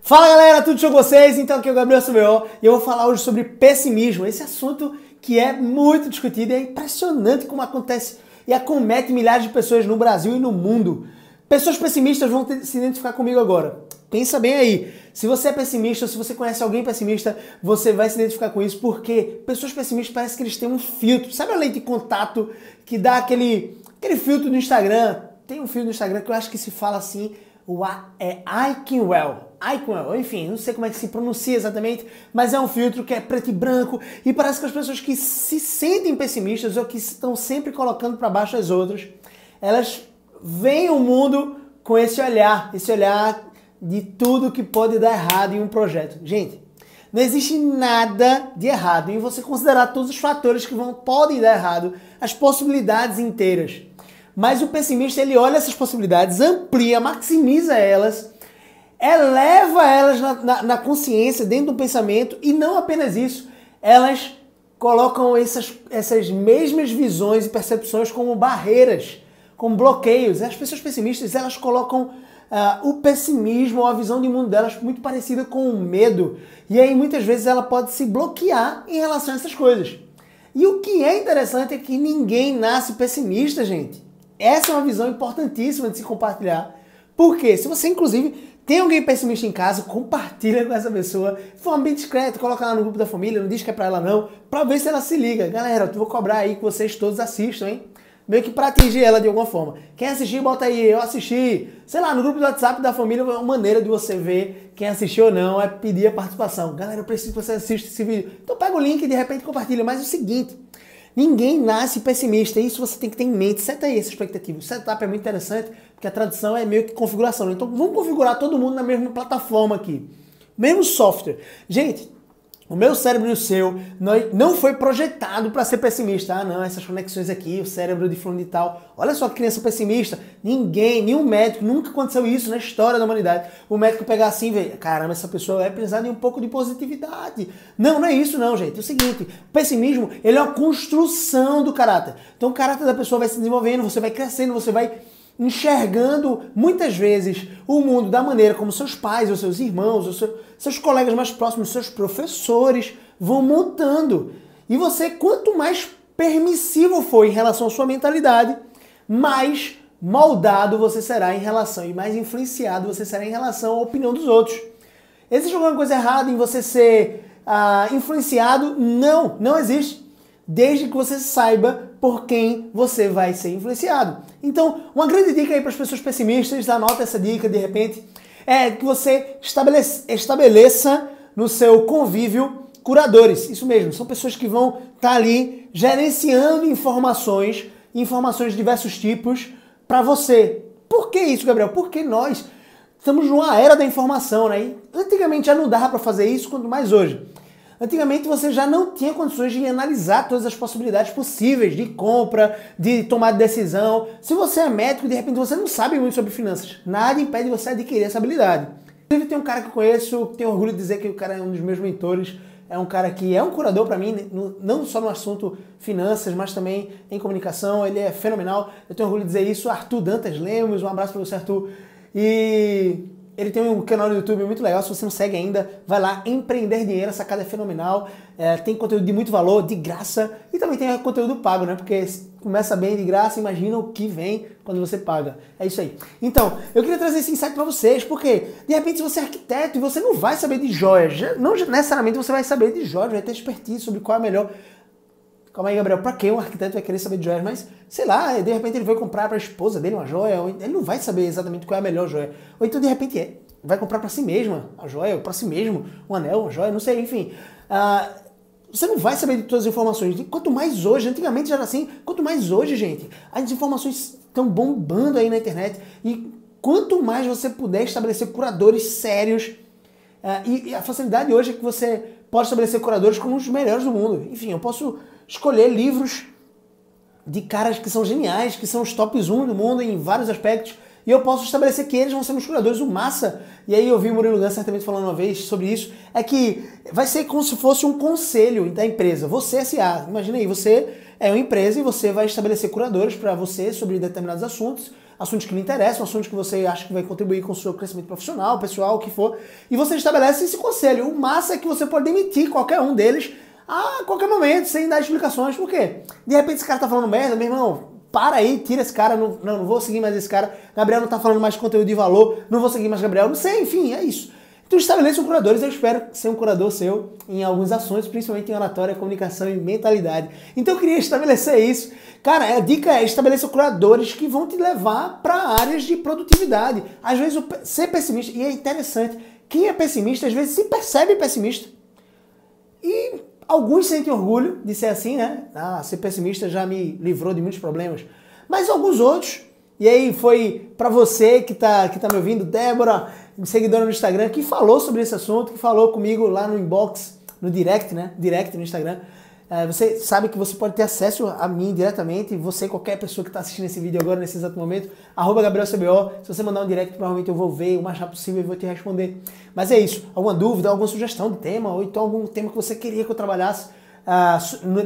Fala galera, tudo show com vocês? Então aqui é o Gabriel Subeó e eu vou falar hoje sobre pessimismo, esse assunto que é muito discutido e é impressionante como acontece e acomete milhares de pessoas no Brasil e no mundo. Pessoas pessimistas vão se identificar comigo agora. Pensa bem aí, se você é pessimista, se você conhece alguém pessimista, você vai se identificar com isso, porque pessoas pessimistas parece que eles têm um filtro. Sabe a lente de contato que dá aquele filtro no Instagram? Tem um filtro no Instagram que eu acho que se fala assim, Iconwell, enfim, não sei como é que se pronuncia exatamente, mas é um filtro que é preto e branco e parece que as pessoas que se sentem pessimistas ou que estão sempre colocando para baixo as outras, elas veem o mundo com esse olhar de tudo que pode dar errado em um projeto. Gente, não existe nada de errado em você considerar todos os fatores que podem dar errado, as possibilidades inteiras. Mas o pessimista, ele olha essas possibilidades, amplia, maximiza elas, eleva elas na consciência, dentro do pensamento, e não apenas isso, elas colocam essas mesmas visões e percepções como barreiras, como bloqueios. As pessoas pessimistas, elas colocam o pessimismo, a visão de mundo delas muito parecida com o medo, e aí muitas vezes ela pode se bloquear em relação a essas coisas. E o que é interessante é que ninguém nasce pessimista, gente. Essa é uma visão importantíssima de se compartilhar. Por quê? Se você, inclusive, tem alguém pessimista em casa, compartilha com essa pessoa de forma bem discreta, coloca lá no grupo da família, não diz que é pra ela não, pra ver se ela se liga. Galera, eu vou cobrar aí que vocês todos assistam, hein? Meio que pra atingir ela de alguma forma. Quem assistir, bota aí, eu assisti. Sei lá, no grupo do WhatsApp da família, uma maneira de você ver quem assistiu ou não é pedir a participação. Galera, eu preciso que você assista esse vídeo. Então pega o link e de repente compartilha. Mas é o seguinte, ninguém nasce pessimista, isso você tem que ter em mente. Seta aí essa expectativa. O setup é muito interessante, porque a tradução é meio que configuração. Então vamos configurar todo mundo na mesma plataforma aqui. Mesmo software. Gente, o meu cérebro e o seu não foi projetado para ser pessimista. Ah não, essas conexões aqui, o cérebro de fulano e tal. Olha só que criança pessimista. Ninguém, nenhum médico, nunca aconteceu isso na história da humanidade. O médico pegar assim e ver, caramba, essa pessoa vai precisar de um pouco de positividade. Não, não é isso não, gente. É o seguinte, o pessimismo, ele é uma construção do caráter. Então o caráter da pessoa vai se desenvolvendo, você vai crescendo, você vai enxergando muitas vezes o mundo da maneira como seus pais, ou seus irmãos, ou seus colegas mais próximos, seus professores vão montando. E você, quanto mais permissivo for em relação à sua mentalidade, mais moldado você será em relação e mais influenciado você será em relação à opinião dos outros. Existe alguma coisa errada em você ser influenciado? Não, não existe. Desde que você saiba por quem você vai ser influenciado. Então, uma grande dica aí para as pessoas pessimistas, anota essa dica de repente, é que você estabeleça no seu convívio curadores. Isso mesmo, são pessoas que vão estar ali gerenciando informações de diversos tipos para você. Por que isso, Gabriel? Porque nós estamos numa era da informação, né? E antigamente já não dava para fazer isso, quanto mais hoje. Antigamente você já não tinha condições de analisar todas as possibilidades possíveis de compra, de tomar decisão. Se você é médico, de repente você não sabe muito sobre finanças. Nada impede você adquirir essa habilidade. Inclusive tem um cara que eu conheço, tenho orgulho de dizer que o cara é um dos meus mentores, é um cara que é um curador para mim, não só no assunto finanças, mas também em comunicação, ele é fenomenal. Eu tenho orgulho de dizer isso, Arthur Dantas Lemos, um abraço para você, Arthur. E ele tem um canal no YouTube muito legal, se você não segue ainda, vai lá, Empreender Dinheiro, a sacada é fenomenal, tem conteúdo de muito valor, de graça, e também tem conteúdo pago, né? Porque começa bem de graça, imagina o que vem quando você paga. É isso aí. Então, eu queria trazer esse insight para vocês, porque de repente se você é arquiteto e você não vai saber de joias, não necessariamente você vai saber de joias, vai ter expertise sobre qual é a melhor. Calma aí, Gabriel, pra que um arquiteto vai querer saber de joias? Mas, sei lá, de repente ele vai comprar pra esposa dele uma joia, ou ele não vai saber exatamente qual é a melhor joia. Ou então, de repente, vai comprar pra si mesma a joia, ou pra si mesmo um anel, uma joia, não sei, enfim. Você não vai saber de todas as informações. Quanto mais hoje, antigamente já era assim, quanto mais hoje, gente, as informações estão bombando aí na internet. E quanto mais você puder estabelecer curadores sérios, e a facilidade hoje é que você pode estabelecer curadores como os melhores do mundo. Enfim, eu posso escolher livros de caras que são geniais, que são os tops 1 do mundo em vários aspectos, e eu posso estabelecer que eles vão ser meus curadores. O massa, e aí eu vi o Murilo Gun certamente falando uma vez sobre isso, é que vai ser como se fosse um conselho da empresa. Você, S.A., imagina aí, você é uma empresa e você vai estabelecer curadores para você sobre determinados assuntos, assuntos que lhe interessam, assuntos que você acha que vai contribuir com o seu crescimento profissional, pessoal, o que for, e você estabelece esse conselho. O massa é que você pode demitir qualquer um deles a qualquer momento, sem dar explicações. Por quê? De repente esse cara tá falando merda, meu irmão, para aí, tira esse cara, não vou seguir mais esse cara, Gabriel não tá falando mais de conteúdo de valor, não vou seguir mais Gabriel, não sei, enfim, é isso. Então estabeleçam curadores, eu espero ser um curador seu em alguns assuntos, principalmente em oratória, comunicação e mentalidade. Então eu queria estabelecer isso. Cara, a dica é estabelecer curadores que vão te levar para áreas de produtividade. Às vezes ser pessimista, e é interessante, quem é pessimista às vezes se percebe pessimista. E alguns sentem orgulho de ser assim, né? Ah, ser pessimista já me livrou de muitos problemas. Mas alguns outros, e aí foi para você que tá me ouvindo, Débora, seguidora no Instagram, que falou sobre esse assunto, que falou comigo lá no inbox, no direct, né? Direct no Instagram. Você sabe que você pode ter acesso a mim diretamente, você, qualquer pessoa que está assistindo esse vídeo agora, nesse exato momento, @GabrielCBO, se você mandar um direct, provavelmente eu vou ver o mais rápido possível e vou te responder. Mas é isso, alguma dúvida, alguma sugestão de tema, ou então algum tema que você queria que eu trabalhasse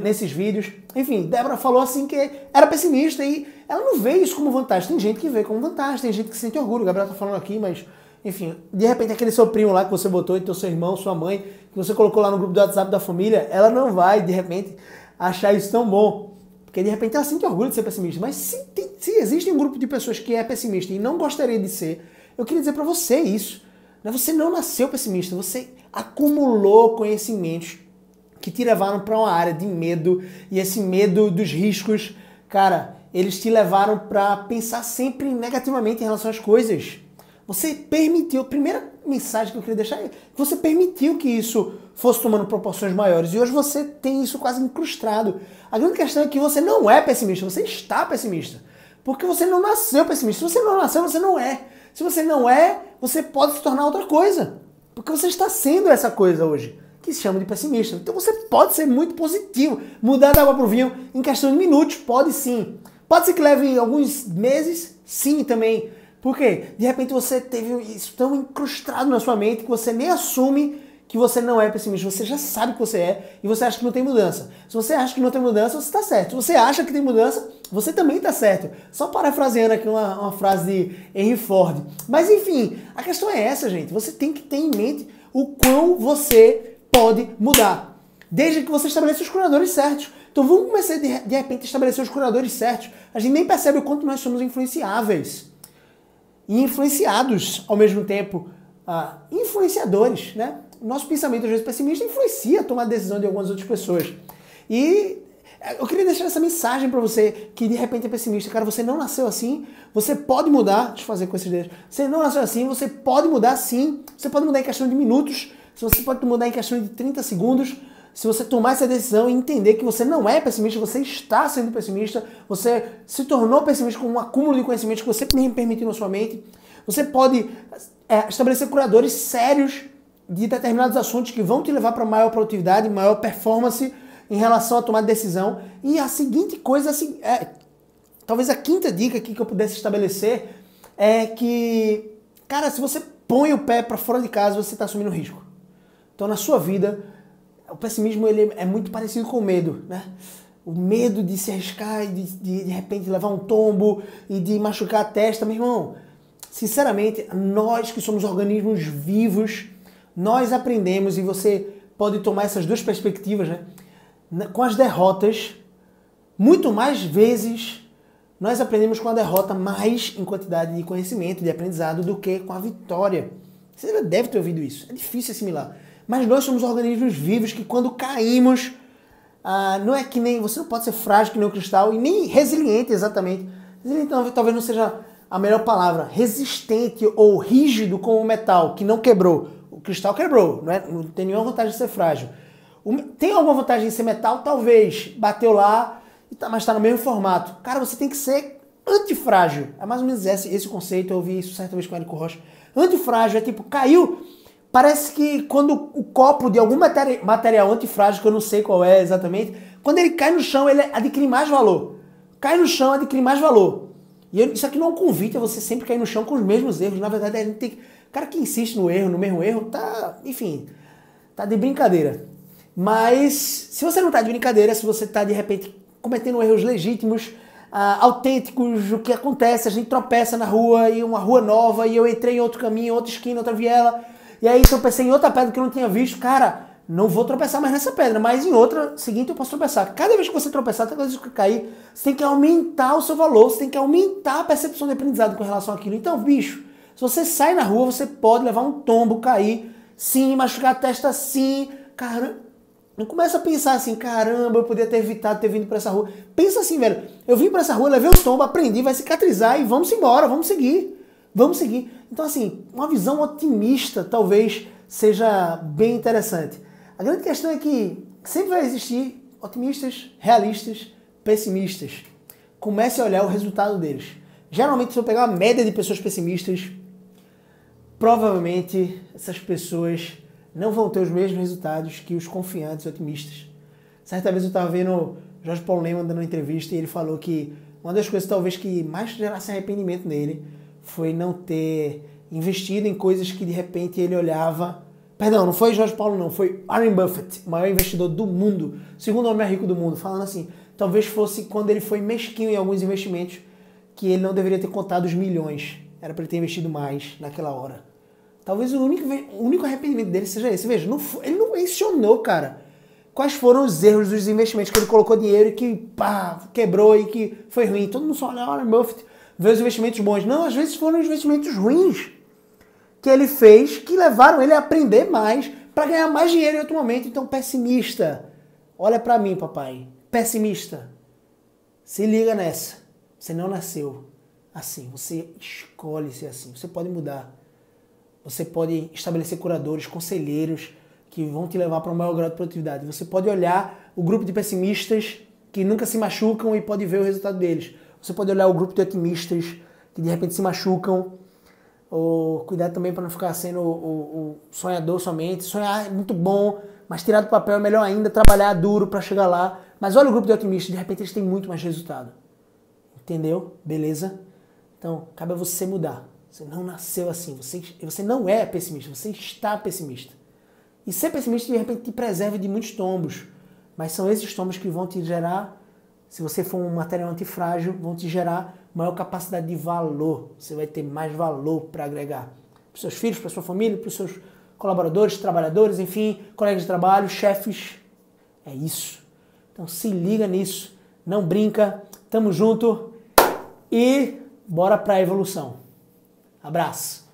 nesses vídeos. Enfim, Débora falou assim que era pessimista e ela não vê isso como vantagem. Tem gente que vê como vantagem, tem gente que sente orgulho, o Gabriel tá falando aqui, mas... Enfim, de repente aquele seu primo lá que você botou, então seu irmão, sua mãe, que você colocou lá no grupo do WhatsApp da família, ela não vai, de repente, achar isso tão bom. Porque de repente ela sente orgulho de ser pessimista. Mas se existe um grupo de pessoas que é pessimista e não gostaria de ser, eu queria dizer pra você isso. Você não nasceu pessimista, você acumulou conhecimentos que te levaram pra uma área de medo, e esse medo dos riscos, cara, eles te levaram pra pensar sempre negativamente em relação às coisas. Você permitiu, a primeira mensagem que eu queria deixar é que você permitiu que isso fosse tomando proporções maiores e hoje você tem isso quase incrustado. A grande questão é que você não é pessimista, você está pessimista. Porque você não nasceu pessimista. Se você não nasceu, você não é. Se você não é, você pode se tornar outra coisa. Porque você está sendo essa coisa hoje, que se chama de pessimista. Então você pode ser muito positivo, mudar da água para o vinho em questão de minutos, pode sim. Pode ser que leve alguns meses, sim também. Por quê? De repente você teve isso tão incrustado na sua mente que você nem assume que você não é pessimista. Você já sabe que você é e você acha que não tem mudança. Se você acha que não tem mudança, você está certo. Se você acha que tem mudança, você também está certo. Só parafraseando aqui uma frase de Henry Ford. Mas enfim, a questão é essa, gente. Você tem que ter em mente o quão você pode mudar. Desde que você estabeleça os curadores certos. Então vamos começar de repente a estabelecer os curadores certos. A gente nem percebe o quanto nós somos influenciáveis. E influenciados ao mesmo tempo, influenciadores, né? O nosso pensamento, às vezes, pessimista influencia a tomar a decisão de algumas outras pessoas. E eu queria deixar essa mensagem para você que de repente é pessimista. Cara, você não nasceu assim, você pode mudar. Deixa eu fazer com esses dedos. Você não nasceu assim, você pode mudar sim. Você pode mudar em questão de minutos, você pode mudar em questão de 30 segundos. Se você tomar essa decisão e entender que você não é pessimista, você está sendo pessimista, você se tornou pessimista com um acúmulo de conhecimentos que você mesmo permitiu na sua mente, você pode estabelecer curadores sérios de determinados assuntos que vão te levar para maior produtividade, maior performance em relação a tomar decisão. E a seguinte coisa, assim, talvez a quinta dica aqui que eu pudesse estabelecer é que, cara, se você põe o pé para fora de casa, você está assumindo risco. Então, na sua vida, o pessimismo ele é muito parecido com o medo, né? O medo de se arriscar e de repente levar um tombo e de machucar a testa. Meu irmão, sinceramente, nós que somos organismos vivos, nós aprendemos, e você pode tomar essas duas perspectivas, né? Com as derrotas, muito mais vezes nós aprendemos com a derrota mais em quantidade de conhecimento, de aprendizado, do que com a vitória. Você já deve ter ouvido isso, é difícil assimilar. Mas nós somos organismos vivos que quando caímos, não é que nem... Você não pode ser frágil que nem um cristal e nem resiliente exatamente. Resiliente talvez não seja a melhor palavra. Resistente ou rígido como o metal, que não quebrou. O cristal quebrou, não tem nenhuma vantagem de ser frágil. Tem alguma vantagem em ser metal? Talvez. Bateu lá, mas está no mesmo formato. Cara, você tem que ser antifrágil. É mais ou menos esse conceito, eu ouvi isso certa vez com o Érico Rocha. Antifrágil é tipo, caiu... Parece que quando o copo de algum material antifrágil, que eu não sei qual é exatamente, quando ele cai no chão, ele adquire mais valor. Cai no chão, adquire mais valor. E isso aqui não é um convite a você sempre cair no chão com os mesmos erros. Na verdade, a gente tem... O cara que insiste no mesmo erro, tá, enfim, tá de brincadeira. Mas, se você não tá de brincadeira, se você tá, de repente, cometendo erros legítimos, autênticos, o que acontece, a gente tropeça na rua, e uma rua nova, e eu entrei em outro caminho, outra esquina, outra viela, e aí tropecei em outra pedra que eu não tinha visto, cara, não vou tropeçar mais nessa pedra, mas em outra seguinte eu posso tropeçar. Cada vez que você tropeçar, cada vez que cair, você tem que aumentar o seu valor, você tem que aumentar a percepção de aprendizado com relação àquilo. Então, bicho, se você sai na rua, você pode levar um tombo, cair, sim, machucar a testa, sim, caramba. Não começa a pensar assim, caramba, eu podia ter evitado ter vindo pra essa rua. Pensa assim, velho, eu vim pra essa rua, levei um tombo, aprendi, vai cicatrizar e vamos embora, vamos seguir. Vamos seguir. Então, assim, uma visão otimista talvez seja bem interessante. A grande questão é que sempre vai existir otimistas, realistas, pessimistas. Comece a olhar o resultado deles. Geralmente, se eu pegar uma média de pessoas pessimistas, provavelmente essas pessoas não vão ter os mesmos resultados que os confiantes e otimistas. Certa vez eu estava vendo Jorge Paulo Lemann dando uma entrevista e ele falou que uma das coisas talvez que mais gerasse arrependimento nele foi não ter investido em coisas que de repente ele olhava... Perdão, não foi Jorge Paulo não, foi Warren Buffett, o maior investidor do mundo, segundo homem mais rico do mundo, falando assim, talvez fosse quando ele foi mesquinho em alguns investimentos que ele não deveria ter contado os milhões, era para ele ter investido mais naquela hora. Talvez o único arrependimento dele seja esse. Veja, ele não mencionou, cara, quais foram os erros dos investimentos que ele colocou dinheiro e que pá, quebrou e que foi ruim. Todo mundo só olha Warren Buffett, vê os investimentos bons. Não, às vezes foram investimentos ruins que ele fez, que levaram ele a aprender mais para ganhar mais dinheiro em outro momento. Então, pessimista, olha para mim, papai. Pessimista, se liga nessa. Você não nasceu assim, você escolhe ser assim. Você pode mudar. Você pode estabelecer curadores, conselheiros que vão te levar para um maior grau de produtividade. Você pode olhar o grupo de pessimistas que nunca se machucam e pode ver o resultado deles. Você pode olhar o grupo de otimistas que de repente se machucam. Cuidado também para não ficar sendo o sonhador somente. Sonhar é muito bom, mas tirar do papel é melhor ainda, trabalhar duro para chegar lá. Mas olha o grupo de otimistas, de repente eles têm muito mais resultado. Entendeu? Beleza? Então, cabe a você mudar. Você não nasceu assim, você não é pessimista, você está pessimista. E ser pessimista, de repente, te preserva de muitos tombos. Mas são esses tombos que vão te gerar, se você for um material antifrágil, vão te gerar maior capacidade de valor. Você vai ter mais valor para agregar para os seus filhos, para a sua família, para os seus colaboradores, trabalhadores, enfim, colegas de trabalho, chefes. É isso. Então se liga nisso, não brinca, tamo junto e bora para a evolução. Abraço.